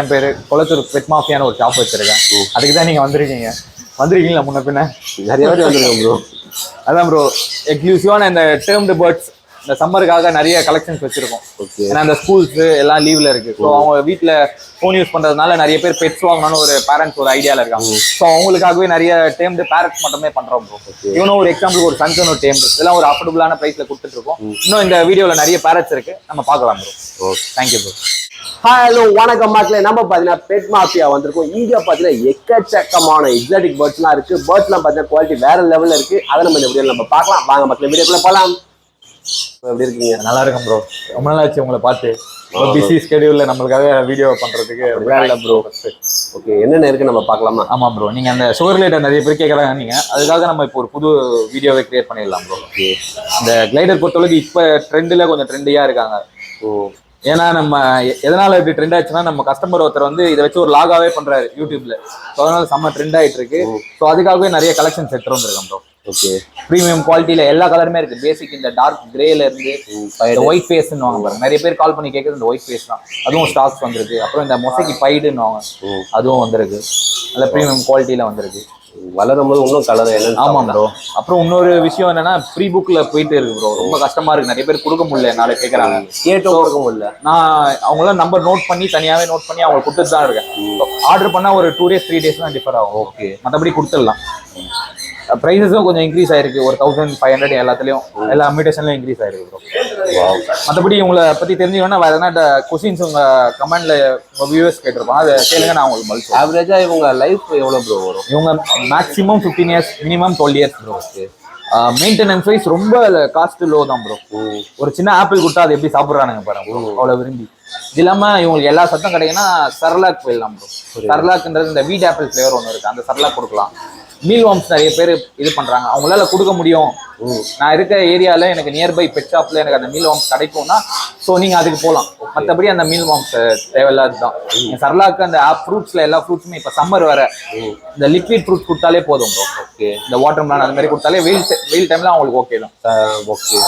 என் பேரு கொளத்தூர் பெட் மாஃபியான்னு ஒரு ஷாப் வச்சிருக்கேன். அதுக்கு தான் நீங்க வந்திருக்கீங்களா முன்ன பின்ன நிறைய பேர் வந்துருக்கோம் ப்ரோ. அதான் ப்ரோ, எக்ஸ்க்ளூசிவான இந்த டேர்ம்டு பேர்ட்ஸ் இந்த சம்மருக்காக நிறைய கலெக்ஷன்ஸ் வச்சிருக்கோம். ஏன்னா அந்த ஸ்கூல்ஸ் எல்லாம் லீவ்ல இருக்கு. ஸோ அவங்க வீட்டில் ஃபோன் யூஸ் பண்றதுனால நிறைய பேர் பெட்ஸ் வாங்கணும்னு ஒரு பேரண்ட்ஸ் ஒரு ஐடியால இருக்காங்க. ஸோ அவங்களுக்காகவே நிறைய டேர்ம்டு பேரண்ட்ஸ் மட்டுமே பண்றோம் ப்ரோ. இவனும் ஒரு எக்ஸாம்பிள் ஒரு சன்சன் ஒரு டேர்ம்டு இதெல்லாம் ஒரு அஃபோர்டபுளான பிரைஸ்ல கொடுத்துட்டு இருக்கோம். இன்னும் இந்த வீடியோல நிறைய பேரண்ட்ஸ் இருக்கு, நம்ம பார்க்கலாம் ப்ரோ. Thank you bro. ஹலோ வணக்கம் மக்களே. நம்ம பார்த்தீங்கன்னா பெட் மாஃபியா வந்திருக்கோம். இங்க பார்த்தீங்கன்னா எக்கச்சக்கமான எக்ஸாட்டிக் பேர்ட்ஸ்லாம் இருக்கு. பேர்ட்ஸ்லாம் பார்த்தீங்கன்னா குவாலிட்டி வேற லெவல்ல இருக்கு. அதை நம்ம இந்த வீடியோல நம்ம பார்க்கலாம். வாங்க மக்களே, வீடியோக்குள்ள போகலாம். எப்படி இருக்கீங்க? நல்லா இருக்கும் ப்ரோ. ரொம்ப நாள் ஆச்சு உங்களை பார்த்து. பிஸி ஸ்கெடியூல்ல நம்மளுக்காக வீடியோ பண்றதுக்கு ப்ரோ. ஓகே, என்னென்ன இருக்கு நம்ம பார்க்கலாமா? ஆமா ப்ரோ, நீங்க அந்த சுகர் ரிலேட்டட் நிறைய பேர் கேட்கறாங்க. நீங்க அதுக்காக நம்ம இப்போ ஒரு புது வீடியோவை கிரியேட் பண்ணிடலாம் ப்ரோ. ஓகே, இந்த கிளைடர் பொறுத்தளவுக்கு இப்போ ட்ரெண்டில் கொஞ்சம் ட்ரெண்டியா இருக்காங்க. ஏன்னா நம்ம எதனால இப்படி ட்ரெண்ட் ஆச்சுன்னா, நம்ம கஸ்டமர் ஒருத்தர் வந்து இதை வச்சு ஒரு லாகாவே பண்றாரு யூடியூப்ல. ஸோ அதனால செம்ம ட்ரெண்ட் ஆயிட்டு இருக்கு. ஸோ அதுக்காகவே நிறைய கலெக்ஷன்ஸ் எடுத்துட்டு வந்திருக்கோம் ப்ரோ. ஓகே, ப்ரீமியம் குவாலிட்டியில எல்லா கலருமே இருக்கு. பேசிக் இந்த டார்க் கிரேல இருந்து ஒயிட் ஃபேஸ்ன்னு வாங்க பாருங்க. நிறைய பேர் கால் பண்ணி கேட்குறது இந்த ஒயிட் ஃபேஸ் தான். அதுவும் ஸ்டாக்ஸ் வந்திருக்கு. அப்புறம் இந்த மொசைக்கு பைடுன்னு வாங்க, அதுவும் வந்திருக்கு. நல்ல ப்ரீமியம் குவாலிட்டியில வந்திருக்கு. வளரும் போது இன்னும் கலர் என்ன? ஆமா ப்ரோ. அப்புறம் இன்னொரு விஷயம் என்னன்னா, ப்ரீ புக்ல போயிட்டு இருக்கு ப்ரோ. ரொம்ப கஷ்டமா இருக்கு, நிறைய பேர் கொடுக்க முடியல. நாளை கேட்கறாங்க, கேட்டும் கொடுக்க முடியல. நான் அவங்களாம் நம்பர் நோட் பண்ணி தனியாவே நோட் பண்ணி அவங்க கொடுத்துட்டு தான் இருக்கேன். ஆர்டர் பண்ணா ஒரு 2 days 3 days தான் டிஃபர் ஆகும். ஓகே, மற்றபடி கொடுத்துடலாம். ப்ரைஸஸும் கொஞ்சம் இன்க்ரீஸ் ஆயிருக்கு. ஒரு 1500 எல்லாத்துலயும் எல்லா இன்விடேஷன்லயும் இன்க்ரீஸ் ஆயிருக்கு ப்ரோ. மற்றபடி உங்களை பத்தி தெரிஞ்சுக்கணும்னா வேற எதனா கொஸ்டின்ஸ் உங்க கமெண்ட்ல உங்க வியூவர்ஸ் கேட்டிருப்பாங்க, அதை கேளுங்க, நான் உங்களுக்கு பதில் சொல்றேன். ஆவரேஜா இவங்க லைஃப் எவ்வளவு ப்ரோ வரும்? இவங்க maximum 15 years, minimum 12 years bro. Maintenance wise ரொம்ப காஸ்ட் லோ தான் ப்ரோ. ஒரு சின்ன ஆப்பிள் கொடுத்தா அது எப்படி சாப்பிட்றானுங்க பாருங்க, அவ்வளவு விரும்பி. இது இல்லாம இவங்களுக்கு எல்லா சத்தம் கிடைக்குன்னா சர்லாக் போயிடலாம் ப்ரோ. சர்லாக்ன்றது இந்த வீட் ஆப்பிள் ஃபிளேவர் ஒன்று இருக்கு, அந்த சர்லாக் கொடுக்கலாம். மீல் வார்ம்ஸ் நிறைய பேர் இது பண்றாங்க, அவங்களால கொடுக்க முடியும். நான் இருக்க ஏரியால எனக்கு நியர்பை பெட் ஷாப்ல எனக்கு அந்த மீல் வார்ம்ஸ் கிடைக்கும்னா ஸோ நீங்க அதுக்கு போகலாம். மற்றபடி அந்த மீல் வார்ம்ஸ் தேவையில்லாதுதான். சர்லாக்கு அந்த ஃப்ரூட்ஸ்ல எல்லா ஃப்ரூட்ஸுமே இப்போ சம்மர் வர இந்த லிக்விட் ஃப்ரூட்ஸ் கொடுத்தாலே போதும் ப்ரோ. ஓகே, இந்த வாட்டர் மெலன் அந்த மாதிரி கொடுத்தாலே வெயில் டைம்ல அவங்களுக்கு ஓகே தான். ஓகே,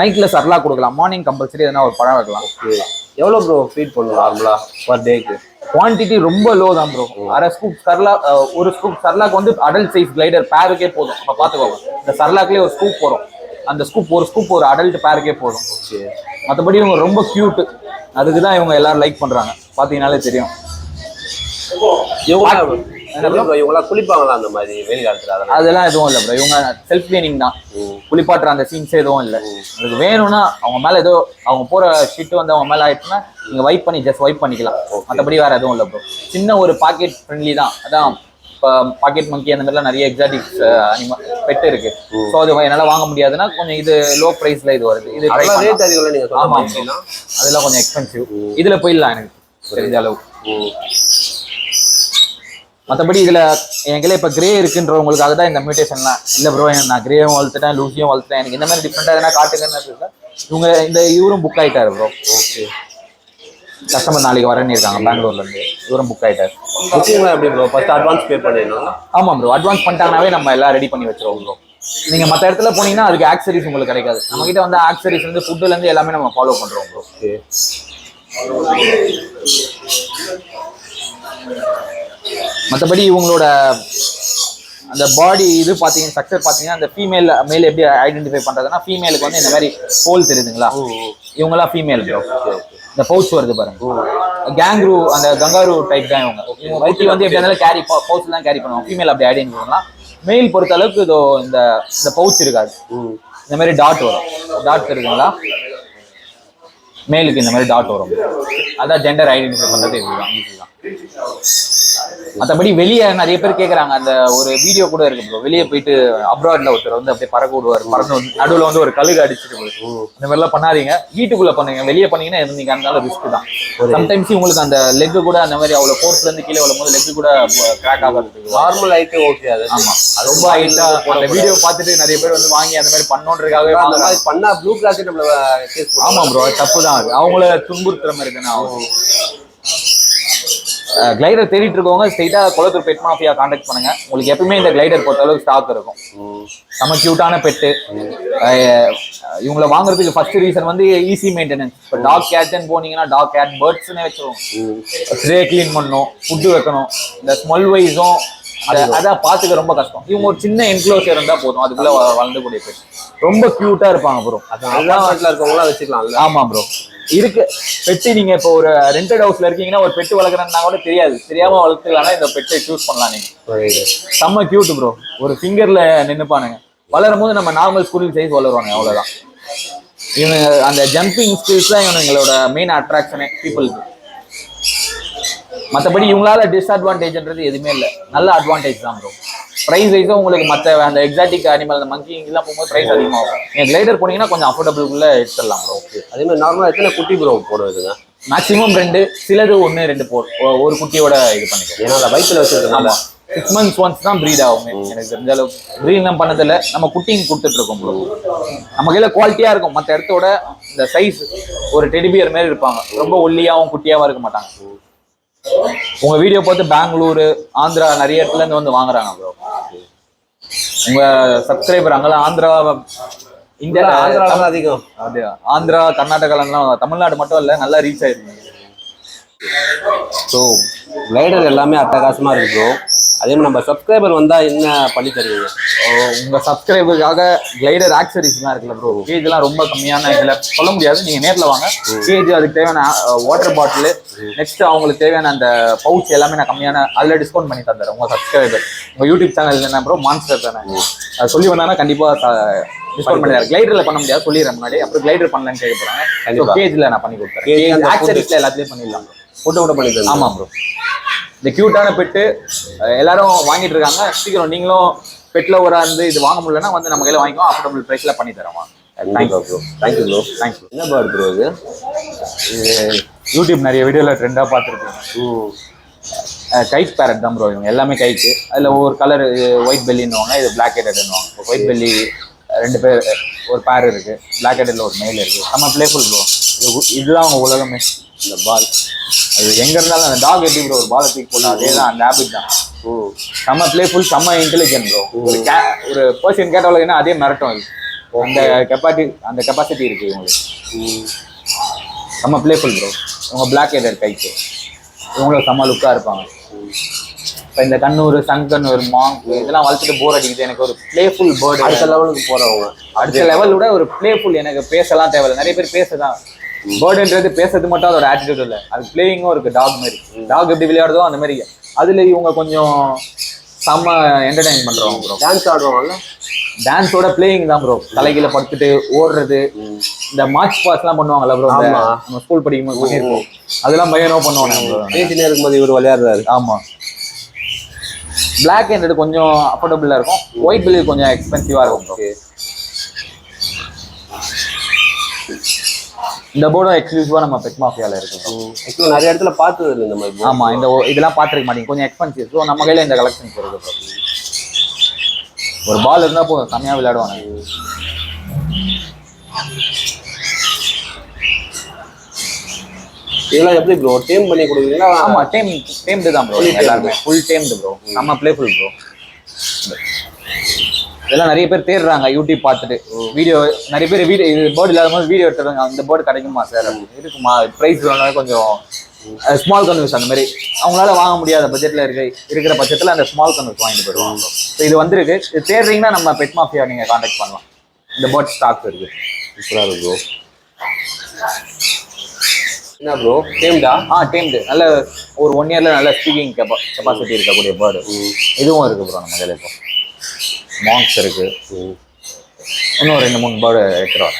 நைட்ல சர்லாக் கொடுக்கலாம், மார்னிங் கம்பல்சரி எதனா ஒரு பழம் வைக்கலாம். ஓகே, எவ்வளோ ப்ரோ ஃபீட் பண்ணுவோம் நார்மலா பர் டேக்கு? குவான்டிட்டி ரொம்ப லோ தான் ப்ரோ. அரை ஸ்கூப் சர்லாக், ஒரு ஸ்கூப் சர்லாக் வந்து அடல்ட் சைஸ் கிளைடர் பேருக்கே போதும். இப்போ பார்த்துக்கோங்க, இந்த சர்லாக்லேயே ஒரு ஸ்கூப் வரும். அந்த ஸ்கூப் ஒரு அடல்ட் பேருக்கே போதும். மற்றபடி இவங்க ரொம்ப கியூட், அதுக்கு தான் இவங்க எல்லாரும் லைக் பண்றாங்க. பார்த்தீங்கன்னாலே தெரியும். இவங்களா குளிப்பாங்களா அந்த மாதிரி வெயில் காலத்துல? அதெல்லாம் எதுவும் இல்லை ப்ரோ. இவங்க செல்ஃப் கிளீனிங் தான். குளிப்பாட்டுற அந்த சீன்ஸ் எதுவும் இல்லை. அதுக்கு வேணும்னா அவங்க மேல ஏதோ அவங்க போற ஷீட் வந்து அவங்க மேல ஆயிடுச்சுன்னா நீங்க வைப் பண்ணி ஜஸ்ட் வைப் பண்ணிக்கலாம். மற்றபடி வேற எதுவும் இல்லை ப்ரோ. சின்ன ஒரு பாக்கெட் ஃப்ரெண்ட்லி தான். அதான் இப்போ பாக்கெட் மங்கி அந்த மாதிரிலாம் நிறைய எக்ஸாட்டிக்ஸ் பெட் இருக்கு. ஸோ அது என்னால வாங்க முடியாதுன்னா கொஞ்சம் இது லோ ப்ரைஸ்ல இது வருது. இது ரேட் அதிகம் நீங்க. ஆமா, அதெல்லாம் கொஞ்சம் எக்ஸ்பென்சிவ். இதுல போயிடலாம் எனக்கு தெரிஞ்ச அளவு. மற்றபடி இதுல எங்களே இப்போ கிரே இருக்குன்றவங்களுக்காக தான் இந்த மியூட்டேஷன்லாம். இல்லை ப்ரோ, நான் கிரேவும் வளர்த்துட்டேன், லூசியும் வளர்த்துட்டேன், எனக்கு இந்த மாதிரி டிஃப்ரெண்டா எதனா காட்டுங்கன்னு இவங்க இவரும் புக் ஆயிட்டாரு ப்ரோ. ஓகே, கஸ்டமர் நாளைக்கு வரேன்னு இருக்காங்க பெங்களூர்ல இருந்து. இவரும் புக் ஆயிட்டாரு. புக்கிங்லாம் எப்படி ப்ரோ? ஃபர்ஸ்ட் அட்வான்ஸ் பே பண்ணிடணும்? ஆமா ப்ரோ, அட்வான்ஸ் பண்ணிட்டாங்கனாவே நம்ம எல்லாம் ரெடி பண்ணி வச்சிருவோம் ப்ரோ. நீங்க மற்ற இடத்துல போனீங்கன்னா அதுக்கு ஆக்சரிஸ் உங்களுக்கு கிடைக்காது. நம்ம கிட்ட வந்து ஆக்சரிஸ் வந்து ஃபுட்ல இருந்து எல்லாமே நம்ம ஃபாலோ பண்றோம் ப்ரோ. ஓகே, மற்றபடி இவங்களோட அந்த பாடி இது பார்த்தீங்கன்னா ஸ்ட்ரக்சர் பார்த்தீங்கன்னா அந்த ஃபீமேல் மேல் எப்படி ஐடென்டிஃபை பண்ணுறதுன்னா, ஃபீமேலுக்கு வந்து இந்த மாதிரி ஹோல் தெரியுதுங்களா, இவங்களாம் ஃபீமேல் ப்ரோ. இந்த பவுச் வருது பாருங்க, கேங்க்ரூ அந்த கங்காரு டைப் தான் இவங்க. வயிற்று வந்து எப்படி இருந்தாலும் கேரி பவுச் தான் கேரி பண்ணுவாங்க. ஃபீமேல் அப்படி ஐடென்டிஃபை பண்ணலாம். மெயில் பொறுத்த அளவுக்கு இதோ இந்த பவுச் இருக்காது. இந்த மாதிரி டாட் வரும். டாட் இருக்குங்களா, மேலுக்கு இந்த மாதிரி டாட் வரும். அதான் ஜெண்டர் ஐடென்டிஃபை பண்ணுறது இதுதான், ஈஸி தான். மற்றபடி வெளியே நிறைய பேர் கேட்குறாங்க. அந்த ஒரு வீடியோ கூட இருக்கு ப்ரோ. வெளியே போயிட்டு அப்ராட்ல ஒருத்தர் வந்து அப்படியே பறக்க விடுவார். பறந்து நடுவில் வந்து ஒரு கழுகு அடிச்சுட்டு அந்த மாதிரிலாம் பண்ணாதீங்க. வீட்டுக்குள்ள பண்ணுங்க. வெளியே பண்ணீங்கன்னா நீங்க அந்த ரிஸ்க் தான். சம்டைம்ஸ் உங்களுக்கு அந்த லெக் கூட அந்த மாதிரி அவ்வளோ ஃபோர்ஸ்ல இருந்து கீழே வரும்போது லெக் கூட கிராக் ஆகிறதுக்கு நார்மல் ஆயிட்டு ஓகே. அது ஆமா, ரொம்ப ஹைட்டா அந்த வீடியோ பார்த்துட்டு நிறைய பேர் வந்து வாங்கி அந்த மாதிரி பண்ணோன்றதுக்காகவே அந்த மாதிரி பண்ணா ப்ளூ கிளாஸ் நம்மள கேஸ். ஆமா ப்ரோ, தப்பு தான் அது. அவங்கள துன்புறுத்துற மாதிரி தானே ஆகும். கிளைடர் தேடிட்டு இருக்கவங்க ஸ்ட்ரெயிட்டா குளத்தூர் பெட் மாஃபியா கான்டாக்ட் பண்ணுங்க. உங்களுக்கு எப்பவுமே இந்த கிளைடர் பொறுத்த அளவுக்கு ஸ்டாக் இருக்கும். நம்ம கியூட்டான பெட்டு. இவங்களை வாங்குறதுக்கு ஃபர்ஸ்ட் ரீசன் வந்து ஈஸி மெயின்டெனன்ஸ். இப்போ டாக் கேட்னு போனீங்கன்னா டாக் கேட் பேர்ட்ஸ்னே வச்சிருவோம். ட்ரே கிளீன் பண்ணணும், ஃபுட்டு வைக்கணும், இந்த ஸ்மெல் வைஸும் அதான் பாத்துக்க ரொம்ப கஷ்டம். இவங்க ஒரு சின்ன என்க்ளோசர் இருந்தா போதும், அதுக்குள்ள வளர்ந்துக்கூடிய பெட். ரொம்ப கியூட்டா இருப்பாங்க ப்ரோ. அதான் இருக்கவங்களாம் வச்சுக்கலாம். ஆமா ப்ரோ இருக்கு. பெட்டு நீங்க இப்போ ஒரு ரெண்டட் ஹவுஸ்ல இருக்கீங்கன்னா ஒரு பெட்டு வளர்க்குறேன்னா கூட தெரியாம வளர்த்துக்கலாம். இந்த பெட்டை சூஸ் பண்ணலாம் நீங்க. செம்ம கியூட் ப்ரோ. ஒரு ஃபிங்கர்ல நின்னுப்பானுங்க. வளரும் போது நம்ம நார்மல் ஸ்கூல் சைஸ் வளருவாங்க, அவ்வளவுதான். இவங்க அந்த ஜம்பிங் ஸ்கில்ஸ் தான் இவங்களோட மெயின் அட்ராக்ஷனே பீப்புளுக்கு. மற்றபடி இவங்களால டிஸ்அட்வான்டேஜ்ன்றது எதுவுமே இல்லை, நல்ல அட்வான்டேஜ் தான் ப்ரோ. ப்ரைஸ் வைஸும் உங்களுக்கு மற்ற அந்த எக்ஸாட்டிக் அனிமல் அந்த மங்கி எல்லாம் போகும்போது ப்ரைஸ் அதிகமாகும். நீங்கள் கிளைடர் போனீங்கன்னா கொஞ்சம் அஃபோர்டபுள்குள்ள எடுத்துடலாம் ப்ரோ. அதே மாதிரி நார்மலாக எத்தனை குட்டி ப்ரோ போடுவதுங்க? மேக்ஸிமம் 2, சிலது 1, 2 ஒரு குட்டியோட இது பண்ணிக்கலாம். ஏன்னா அந்த வயிற்றுல வச்சுருக்கனால 6 months ஒன்ஸ் தான் ப்ரீட் ஆகும். எனக்கு தெரிஞ்ச அளவுக்கு ப்ரீட்லாம் பண்ணதில்ல. நம்ம குட்டிங் கொடுத்துட்டு இருக்கோம் ப்ரோ. நம்ம கையில் குவாலிட்டியாக இருக்கும். மற்ற இடத்தோட இந்த சைஸ் ஒரு டெடிபியர் மாதிரி இருப்பாங்க. ரொம்ப ஒல்லியாகவும் குட்டியாகவும் இருக்க மாட்டாங்க. உங்க வீடியோ பார்த்து பெங்களூரு, ஆந்திரா நிறைய இடத்துல இருந்து வந்து வாங்குறாங்க ப்ரோ. உங்க சப்ஸ்கிரைபர் அங்கெல்லாம் ஆந்திரா, இந்தியா, ஆந்திரா அதிகம். அது ஆந்திரா, கர்நாடகாலாம், தமிழ்நாடு மட்டும் இல்லை, நல்லா ரீச் ஆயிருக்கு. ஸோ கிளைடர் எல்லாமே அட்டகாசமா இருக்கு ப்ரோ. அதே மாதிரி நம்ம சப்ஸ்கிரைபர் வந்தா என்ன பண்ணி தருவீங்க? உங்க சப்ஸ்கிரைபருக்காக கிளைடர் ஆக்சரிஸ்லாம் இருக்குல்ல ப்ரோ, கேஜ்லாம் ரொம்ப கம்மியான இதில் சொல்ல முடியாது. நீங்க நேரில் வாங்க. கேஜ், அதுக்கு தேவையான வாட்டர் பாட்டில், நெக்ஸ்ட் அவங்களுக்கு தேவையான அந்த பவுச் எல்லாமே நான் கம்மியான அதில் டிஸ்கவுண்ட் பண்ணி தந்துடுறேன். உங்க சப்ஸ்கிரைபர் உங்க யூடியூப் சேனல் என்ன ப்ரோ, மான்ஸ்டர் தானே, அது சொல்லி வந்தாங்கன்னா கண்டிப்பா டிஸ்கவுண்ட் பண்ணிடுறேன். கிளைடர்ல பண்ண முடியாது சொல்லிடுறேன் முன்னாடி. அப்புறம் கிளைடர் பண்ணலன்னு கேட்க போறாங்க. கேஜ்ல நான் பண்ணி கொடுத்துறேன். ஆக்சரிஸ்ல எல்லாத்தையும் பண்ணிடலாம். ஃபோட்டோ கூட பண்ணி தரேன். ஆமா ப்ரோ. இந்த கியூட்டான பெட்டு எல்லாரும் வாங்கிட்டு இருக்காங்க. சீக்கிரம் நீங்களும் பெட் லவரா இருந்து இது வாங்க முடியலன்னா வந்து நம்ம கையில வாங்கிக்கோ. அஃபோர்டபுள் பிரைஸ்ல பண்ணி தரோம். Thank you bro. Thank you bro. Thank you. என்ன பேர்ட் ப்ரோ இது? யூடியூப் நிறைய வீடியோல ட்ரெண்டா பார்த்துருக்கேன். கைட் பேரட் தான் ப்ரோ. இவங்க எல்லாமே கைட்டு. அதில் ஒவ்வொரு கலர், ஒயிட் பெல்லின்னுவாங்க, இது பிளாக் ஹெட்டட்னுவாங்க. ஒயிட் பெல்லி 2 பேர், ஒரு பேர் இருக்கு. பிளாக் ஹெட்டட்ல ஒரு மெயில் இருக்கு. நம்ம பிளேஃபுல் ப்ரோ. இதுதான் அவங்க உலகமே. இந்த பால் அது எங்க இருந்தாலும் அந்த டாக் எப்படி ப்ரோ ஒரு பாலை தூக்கி போட்டா அதே தான், அந்த ஹேபிட் தான். செம்ம பிளேஃபுல், செம்ம இன்டெலிஜென்ட் ப்ரோ. ஒரு பர்சன் கேட்டவளுக்குன்னா அதே மிரட்டும். அது அந்த கெப்பாசிட்டி இருக்கு இவங்களுக்கு. செம்ம பிளேஃபுல் ப்ரோ. இவங்க பிளாக் ஹெட்டட் கைட்டு. இவங்களும் செம்ம லுக்கா இருப்பாங்க. இப்போ இந்த கண்ணூர், சங்கன்னூர், மாங்க் இதெல்லாம் வளர்த்துட்டு போர் அடிக்குது. எனக்கு ஒரு பிளேஃபுல் பேர்டு, அடுத்த லெவலுக்கு போறவங்க, அடுத்த லெவலோட ஒரு பிளேஃபுல். எனக்கு பேசலாம் தேவையில்லை. நிறைய பேர் பேசதான். பேர்டுன்றது பேசுறது மட்டும் அதோட ஆட்டிடியூட் இல்லை, அது பிளேயிங்கும் இருக்கு. டாக் மாதிரி, டாக் எப்படி விளையாடுதோ அந்த மாதிரி. அதுல இவங்க கொஞ்சம் செம்ம என்டர்டைன் பண்றவங்க ப்ரோ. டான்ஸ் ஆடுவாங்கல்ல, டான்ஸோட பிளேயிங் தான் ப்ரோ. தலைகீழ படுத்துட்டு ஓடுறது, இந்த மார்ச் பாஸ் எல்லாம் பண்ணுவாங்கல்ல ப்ரோ. நம்ம ஸ்கூல் படிக்கும் போது பண்ணிருக்கோம். அதெல்லாம் பையனோ பண்ணுவாங்க. பேசினே இருக்கும்போது இவர் விளையாடுறாரு. ஆமா. பிளாக் ஹெண்டட் கொஞ்சம் அஃபோர்டபுளா இருக்கும். ஒயிட் பெல்லி கொஞ்சம் எக்ஸ்பென்சிவா இருக்கும். இந்த போர்டும் எக்ஸ்க்ளூசிவா நம்ம பெட் மாஃபியால இருக்கு. ஆக்சுவலா நிறைய இடத்துல பார்த்தது இல்லை இந்த மாதிரி. ஆமா, இந்த இதெல்லாம் பார்த்துருக்க மாட்டீங்க, கொஞ்சம் எக்ஸ்பென்சிவ். ஸோ நம்ம கையில இந்த கலெக்ஷன்ஸ் இருக்கு. ஒரு பால் இருந்தா போதும், செம்மையா விளையாடுவாங்க. இதெல்லாம் எப்படி ப்ரோ டேம் பண்ணி கொடுக்குறீங்களா? ஆமா, டேம்டு தான் ப்ரோ. எல்லாருமே ஃபுல் டேம்டு ப்ரோ. நம்ம பிளேஃபுல் ப்ரோ. இதெல்லாம் நிறைய பேர் தேடுறாங்க யூடியூப் பார்த்துட்டு. வீடியோ நிறைய பேர் இது பேர்டு இல்லாத போது வீடியோ எடுத்துருவாங்க. அந்த பேர்டு கிடைக்குமா சார், இருக்குமா, ப்ரைஸ் கொஞ்சம் ஸ்மால் கன்வர்ஸ் அந்த மாதிரி அவங்களால வாங்க முடியாத பட்ஜெட்ல இருக்கிற பட்சத்தில் அந்த ஸ்மால் கன்வர்ஸ் வாங்கிட்டு போயிடுவாங்க. ஸோ இது வந்திருக்கு. இது தேடுறீங்கன்னா நம்ம பெட் மாஃபியா நீங்க கான்டாக்ட் பண்ணலாம். இந்த பேர்ட் ஸ்டாக் இருக்கு. சூப்பரா இருக்கு ப்ரோ. என்ன ப்ரோ டேம்டா? டேம்டு. நல்ல ஒரு 1 yearல நல்ல ஸ்பீக்கிங் கெப்பாசிட்டி இருக்கக்கூடிய பேர்டு. இதுவும் இருக்கு ப்ரோ நம்ம கையில. இப்போ மாங்க்ஸ் இருக்கு. இன்னும் 2-3 பேர்டு எடுத்துருவாங்க.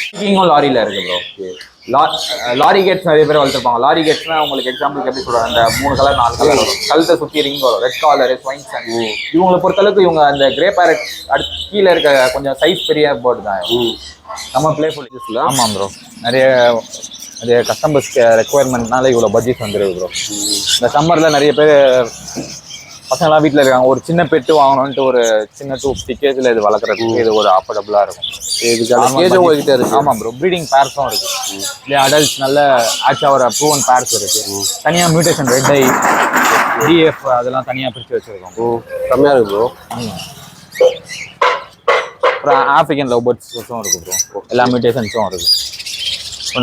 ஸ்பீக்கிங்கும் லாரியில இருக்கு ப்ரோ. லாரி கேட்ஸ் நிறைய பேர் வளர்த்துருப்பாங்க. லாரி கேட்ஸ்னா உங்களுக்கு எக்ஸாம்பிளுக்கு எப்படி சொல்றாங்க, அந்த 3 கலர் 4 கலர் வரும். கழுத்தை சுற்றி ரிங் வரும். ரெட் காலர், ஸ்வைன்ஸ். இவங்களை பொறுத்தளவுக்கு இவங்க அந்த கிரே பேரட் அடுத்து கீழே இருக்க கொஞ்சம் சைஸ் பெரிய பேர்டு தான். நம்ம பிளேஃபுல். ஆமாம் ப்ரோ. நிறைய கஸ்டமர்ஸ்க்கு ரெக்குவயர்மெண்ட்னால இவ்வளோ பட்ஜெட் வந்துருக்கு ப்ரோ. இந்த சம்மரில் நிறைய பேர் பசங்களாம் வீட்டில் இருக்காங்க, ஒரு சின்ன பெட்டு வாங்கணும்ட்டு ஒரு சின்ன 250 கேஜில் இது வளர்க்குறதுக்கு இது ஒரு அஃபோர்டபுளாக இருக்கும். இதுக்கான கேஜ் உங்ககிட்ட இருக்கு. ஆமாம் ப்ரோ, ப்ரீடிங் பேர்ஸும் இருக்கு. இல்லை அடல்ட்ஸ் நல்ல ஆக்சுவலாக ஒரு ப்ரூவன் பேர்ஸ் இருக்கு. தனியாக மியூட்டேஷன் ரெட் ஐ டிஎஃப் அதெல்லாம் தனியாக பிரித்து வச்சிருக்கோம். கம்மியாக இருக்கு ப்ரோ. அப்புறம் ஆஃப்ரிக்கன் லவ் பேர்ட்ஸும் இருக்கு ப்ரோ, எல்லா மியூட்டேஷன்ஸும் இருக்கு.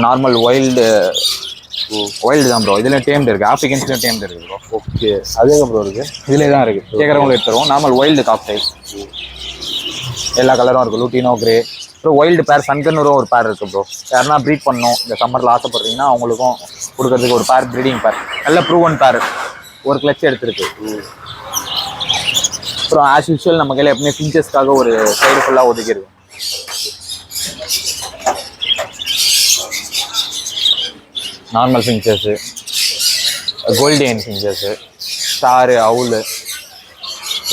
நார்மல் வைல்டு தான் ப்ரோ, இதில் டேம்டு இருக்குது, ஆஃப்ரிக்கன்ஸ்லையும் டேம்டு இருக்குது ப்ரோ. ஓகே, அது எங்கே ப்ரோ இருக்குது? இதிலே தான் இருக்குது, கேட்குறவங்களுக்கு எடுத்துருவோம். நார்மல் வைல்டு காக்டைல் எல்லா கலரும் இருக்குது, லூட்டினோ கிரே. அப்புறம் வைல்டு பேர் சன்கன்னூரும் ஒரு பேர் இருக்குது ப்ரோ. யாருன்னா ப்ரீட் பண்ணணும் இந்த சம்மரில் ஆசைப்படுறீங்கன்னா அவங்களுக்கும் கொடுக்கறதுக்கு ஒரு பேர், ப்ரீடிங் பேர், நல்ல ப்ரூவன் பேர், ஒரு கிளச் எடுத்துருக்கு. அப்புறம் ஆஸ் யூஷுவல் நம்ம கையில் எப்பவுமே ஃபின்ச்சஸ்க்காக ஒரு சைடு ஃபுல்லாக ஒதுக்கிருக்கு. Normal finches, Gouldian finches, star, owl,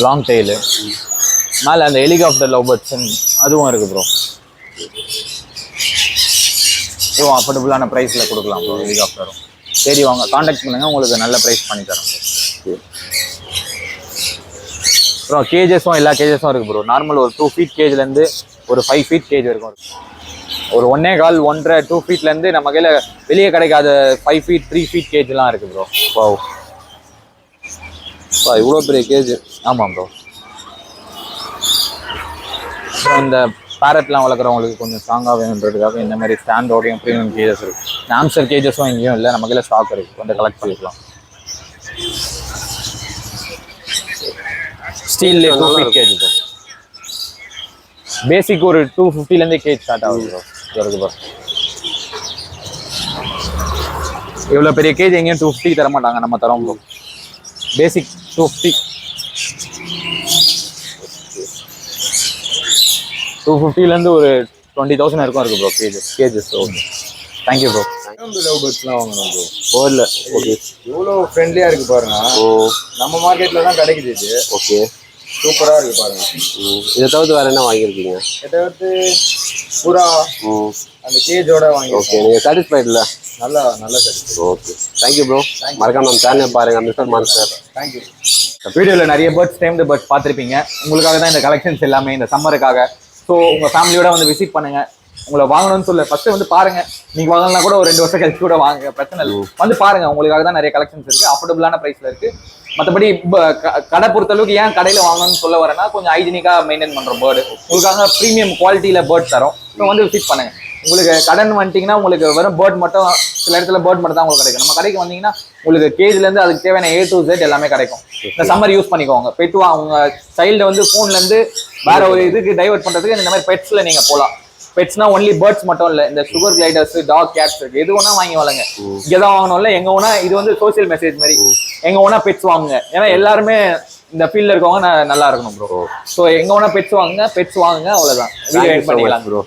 long tail, மேலே அந்த ஹெலிகாப்டர் லவ் பேர்ட்ஸ் அதுவும் இருக்குது ப்ரோ. இதுவும் அஃபோர்டபுளான ப்ரைஸில் கொடுக்கலாம் ப்ரோ. ஹெலிகாப்டரும் சரி வாங்க, காண்டாக்ட் பண்ணுங்கள், உங்களுக்கு நல்ல ப்ரைஸ் பண்ணி தரோம் ப்ரோ. அப்புறம் கேஜஸும் எல்லா கேஜஸும் இருக்குது ப்ரோ. நார்மல் ஒரு 2 ஃபீட் கேஜ்லேருந்து ஒரு 5 ஃபீட் கேஜ் வரைக்கும் இருக்கும். ஒரு 1.25 1.5 2 ஃபீட்லேருந்து நம்ம கையில் வெளியே கிடைக்காத 5 ஃபீட் 3 ஃபீட் கேஜ்லாம் இருக்குது ப்ரோ. வாவ், இவ்வளோ பெரிய கேஜ். ஆமாம் ப்ரோ. அப்புறம் இந்த பேரட்லாம் வளர்க்குறவங்களுக்கு கொஞ்சம் ஸ்ட்ராங்காக வேணுன்றதுக்காக இந்த மாதிரி ஸ்டாண்டோடையும் ப்ரீமியம் கேஜஸ் இருக்குது. ஆம்ஸ்டர் கேஜஸும் எங்கேயும் இல்லை, நம்ம கையில் ஸ்டாக் இருக்குது, கொஞ்சம் கலெக்ட் பண்ணிக்கலாம். ஸ்டீல்லே 2 ஃபீட் கேஜ் ப்ரோ. பேசிக் ஒரு 250லேருந்தே கேஜ் ஸ்டார்ட் ஆகுது ப்ரோ. இருக்கு ப்ரோ, இவ்வளோ பெரிய கேஜ் எங்கேயும் 250 தர மாட்டாங்க, நம்ம தரோம் ப்ரோ. பேசிக் 250 250லேருந்து ஒரு 20,000 வரைக்கும் இருக்குது bro cages. Okay, thank you bro. Love பேர்ட்ஸ்லாம் வாங்கணும் ப்ரோ. போர்ல. ஓகே, எவ்வளோ ஃப்ரெண்ட்லியாக இருக்குது பாருங்க. நம்ம மார்க்கெட்டில் தான் கிடைக்குது இது. ஓகே, சூப்பராக இருக்குது பாருங்க. இதை தவிர்த்து வேறு என்ன வாங்கியிருக்கீங்க? இதை வந்து புறா அந்த கேஜோட வாங்கி. ஓகே, நீங்கள் சாட்டிஸ்ஃபைட் இல்லை? நல்லா சாட்டிஸ்ஃபைட். Okay, thank you bro. மறக்காம நம்ம சேனலை பாருங்கள், மிஸ்டர் மான்ஸ்டர். தேங்க்யூ. வீடியோவில் நிறைய பேர்ட்ஸ் டைம்டு பேர்ட்ஸ் பார்த்துருப்பீங்க. உங்களுக்காக தான் இந்த கலெக்ஷன்ஸ் எல்லாமே இந்த சம்மருக்காக. ஸோ உங்கள் ஃபேமிலியோட வந்து விசிட் பண்ணுங்கள். உங்களை வாங்கணும்னு சொல்ல ஃபர்ஸ்ட் வந்து பாருங்க. நீங்க வாங்கலாம் கூட ஒரு 2 வருஷம் கழிச்சு கூட வாங்க, பிரச்சனை இல்லை. வந்து பாருங்க, உங்களுக்காக தான் நிறைய கலெக்ஷன்ஸ் இருக்கு, அஃபோர்டபுளான பிரைஸ்ல இருக்கு. மற்றபடி கடை பொறுத்தளவுக்கு ஏன் கடையில் வாங்கணும்னு சொல்ல வரேன்னா, கொஞ்சம் ஹைஜீனிக்காக மெயின்டைன் பண்ற பேர்டு, உங்களுக்காக ப்ரீமியம் குவாலிட்டியில பேர்ட் தரோம். ஸோ வந்து விசிட் பண்ணுங்க. உங்களுக்கு கடன் வந்துட்டீங்கன்னா உங்களுக்கு வெறும் பேர்ட் மட்டும், சில இடத்துல பேர்ட் மட்டும் தான் உங்களுக்கு கிடைக்கும். நம்ம கடைக்கு வந்தீங்கன்னா உங்களுக்கு கேஜ்லேருந்து அதுக்கு தேவையான A to Z எல்லாமே கிடைக்கும். இந்த சம்மர் யூஸ் பண்ணிக்கோங்க. பெட்டு அவங்க சைல்டு வந்து ஃபோன்லேருந்து வேற ஒரு இதுக்கு டைவர்ட் பண்ணுறதுக்கு இந்த மாதிரி பெட்ஸில் நீங்கள் போகலாம். பெட்ஸ்னா ஒன்லி பேர்ட்ஸ் மட்டும் இல்லை, இந்த சுகர் கிளைடர்ஸ், டாக், கேட்ஸ் இருக்கு, எது வேணா வாங்கி வளங்க. இங்கே தான் வாங்கணும்ல, எங்க வேணா. இது வந்து சோசியல் மெசேஜ் மாதிரி, எங்க வேணா பெட்ஸ் வாங்குங்க. ஏன்னா எல்லாருமே இந்த ஃபீல்ட்ல இருக்கவங்க நல்லா இருக்கணும் ப்ரோ. ஸோ எங்க வேணா பெட்ஸ் வாங்குங்க, அவ்வளோதான். வீடியோ எடிட் பண்ணிக்கலாம் ப்ரோ.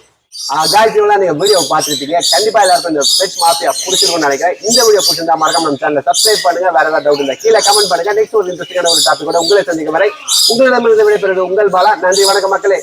காய்ஸ், இவங்களா நீங்க வீடியோ பார்த்துருப்பீங்க. கண்டிப்பா எல்லாருக்கும் இந்த பெட் மாஃபியா பிடிச்சிருக்கும்னு நினைக்கிறேன். இந்த வீடியோ பிடிச்சிருந்தா மறக்காம நம்ம சேனலை சப்ஸ்கிரைப் பண்ணுங்க. வேற ஏதாவது டவுட் இருந்தா கீழே கமெண்ட் பண்ணுங்க. நெக்ஸ்ட் ஒரு இன்ட்ரெஸ்டிங்கான ஒரு டாபிக் கூட உங்களை சந்திக்கும் வரை உங்களிடமிருந்து விடைபெறுவது உங்கள் பாலா. நன்றி, வணக்கம் மக்களே.